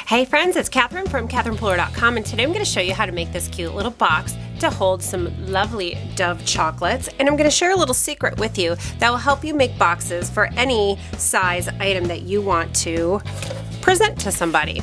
Hey friends, it's Catherine from CatherinePuller.com, and today I'm going to show you how to make this cute little box to hold some lovely Dove chocolates. And I'm going to share a little secret with you that will help you make boxes for any size item that you want to present to somebody.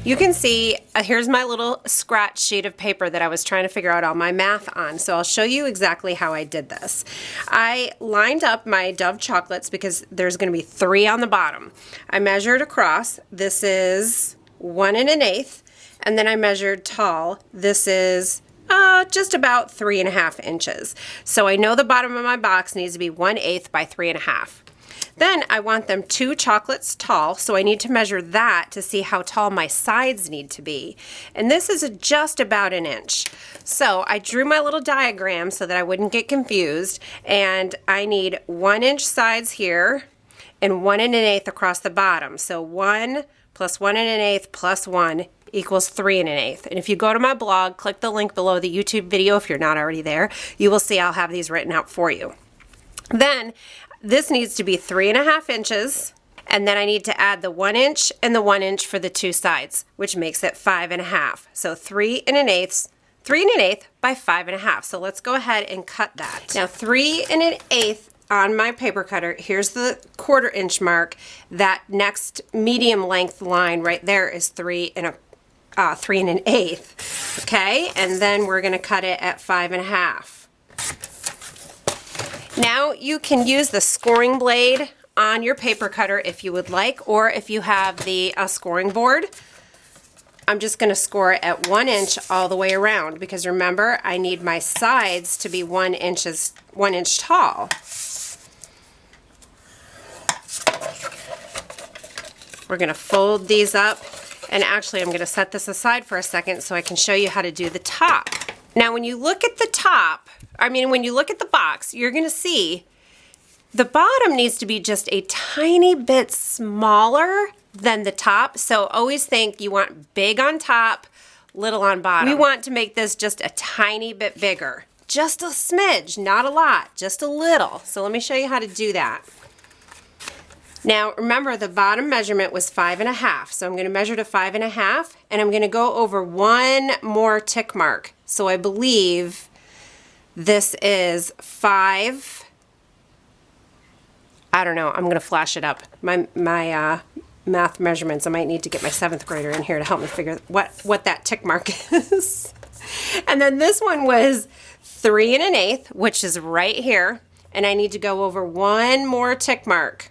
You can see, here's my little scratch sheet of paper that I was trying to figure out all my math on. So I'll show you exactly how I did this. I lined up my Dove chocolates because there's going to be 3 on the bottom. I measured across. This is 1 1/8. And then I measured tall. This is just about 3.5 inches. So I know the bottom of my box needs to be 1/8 by 3.5. Then I want them 2 chocolates tall, so I need to measure that to see how tall my sides need to be. And this is just about 1 inch. So I drew my little diagram so that I wouldn't get confused, and I need 1 inch sides here and 1 1/8 across the bottom. So 1 plus 1 1/8 plus 1 equals 3 1/8. And if you go to my blog, click the link below the YouTube video if you're not already there, you will see I'll have these written out for you. Then this needs to be 3.5 inches, and then I need to add the 1 inch and the 1 inch for the 2 sides, which makes it 5.5. So 3 1/8 by 5.5. So let's go ahead and cut that. Now 3 1/8 on my paper cutter, here's the 1/4 inch mark. That next medium length line right there is 3 1/8. Okay, and then we're gonna cut it at 5.5. Now you can use the scoring blade on your paper cutter if you would like, or if you have the scoring board. I'm just going to score it at 1 inch all the way around, because remember, I need my sides to be 1 inch tall. We're going to fold these up, and actually I'm going to set this aside for a second so I can show you how to do the top. Now when you look at the top, when you look at the box, you're going to see the bottom needs to be just a tiny bit smaller than the top. So always think you want big on top, little on bottom. We want to make this just a tiny bit bigger. Just a smidge, not a lot, just a little. So let me show you how to do that. Now remember, the bottom measurement was 5.5. So I'm going to measure to 5.5, and I'm going to go over 1 more tick mark. So I believe this is 5. I don't know. I'm going to flash it up. My math measurements. I might need to get my 7th grader in here to help me figure what that tick mark is. And then this one was 3 1/8, which is right here. And I need to go over 1 more tick mark.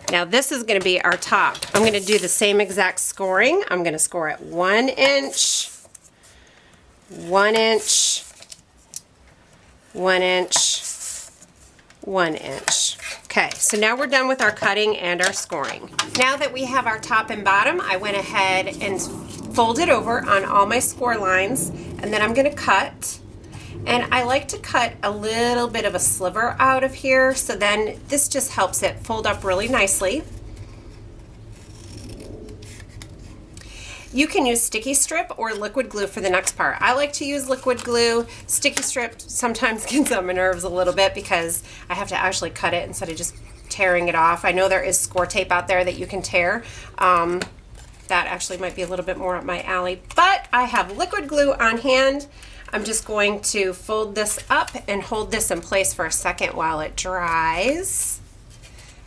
Now this is going to be our top. I'm going to do the same exact scoring. I'm going to score at 1 inch, 1 inch, 1 inch, 1 inch. Okay, so now we're done with our cutting and our scoring. Now that we have our top and bottom, I went ahead and folded over on all my score lines, and then I'm going to cut. And I like to cut a little bit of a sliver out of here, so then this just helps it fold up really nicely. You can use sticky strip or liquid glue for the next part. I like to use liquid glue. Sticky strip sometimes gets on my nerves a little bit because I have to actually cut it instead of just tearing it off. I know there is score tape out there that you can tear. That actually might be a little bit more up my alley, but I have liquid glue on hand. I'm just going to fold this up and hold this in place for a second while it dries.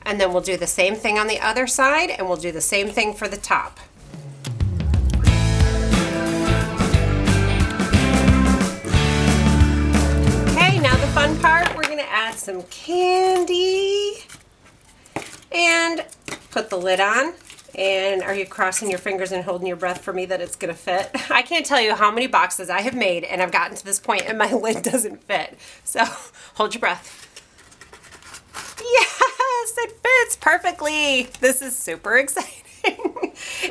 And then we'll do the same thing on the other side, and we'll do the same thing for the top. Fun part, we're going to add some candy and put the lid on. And are you crossing your fingers and holding your breath for me that it's going to fit? I can't tell you how many boxes I have made and I've gotten to this point and my lid doesn't fit. So hold your breath. Yes, it fits perfectly. This is super exciting.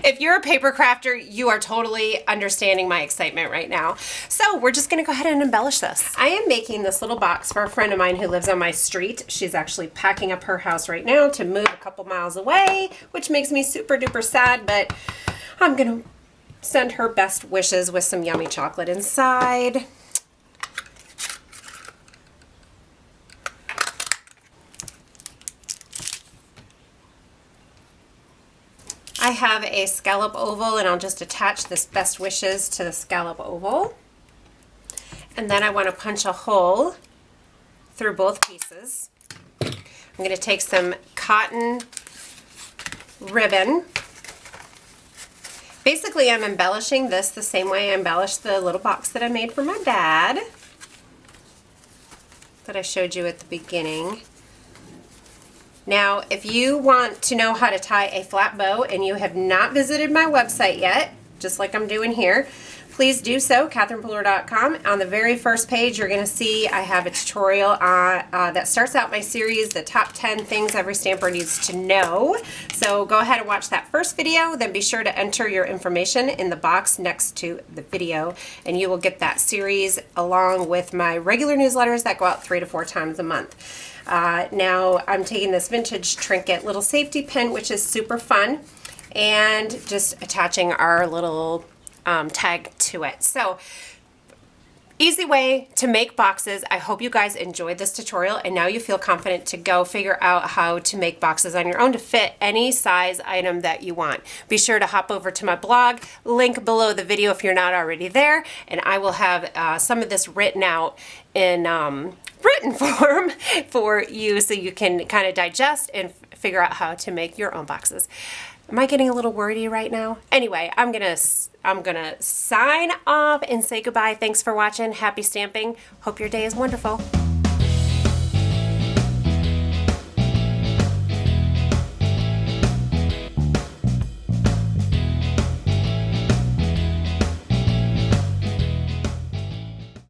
If you're a paper crafter, you are totally understanding my excitement right now. So we're just going to go ahead and embellish this. I am making this little box for a friend of mine who lives on my street. She's actually packing up her house right now to move a couple miles away, which makes me super duper sad, but I'm going to send her best wishes with some yummy chocolate inside. I have a scallop oval, and I'll just attach this best wishes to the scallop oval. And then I want to punch a hole through both pieces. I'm going to take some cotton ribbon. Basically, I'm embellishing this the same way I embellished the little box that I made for my dad that I showed you at the beginning. Now, if you want to know how to tie a flat bow and you have not visited my website yet, just like I'm doing here, please do so, KatherinePooler.com. On the very first page, you're going to see I have a tutorial that starts out my series, the top 10 things every stamper needs to know. So go ahead and watch that first video, then be sure to enter your information in the box next to the video, and you will get that series along with my regular newsletters that go out 3 to 4 times a month. Now I'm taking this vintage trinket little safety pin, which is super fun, and just attaching our little tag to it. So easy way to make boxes. I hope you guys enjoyed this tutorial, and now you feel confident to go figure out how to make boxes on your own to fit any size item that you want. Be sure to hop over to my blog, link below the video if you're not already there, and I will have some of this written out in written form for you so you can kind of digest and figure out how to make your own boxes. Am I getting a little wordy right now? Anyway, I'm gonna sign off and say goodbye. Thanks for watching. Happy stamping. Hope your day is wonderful.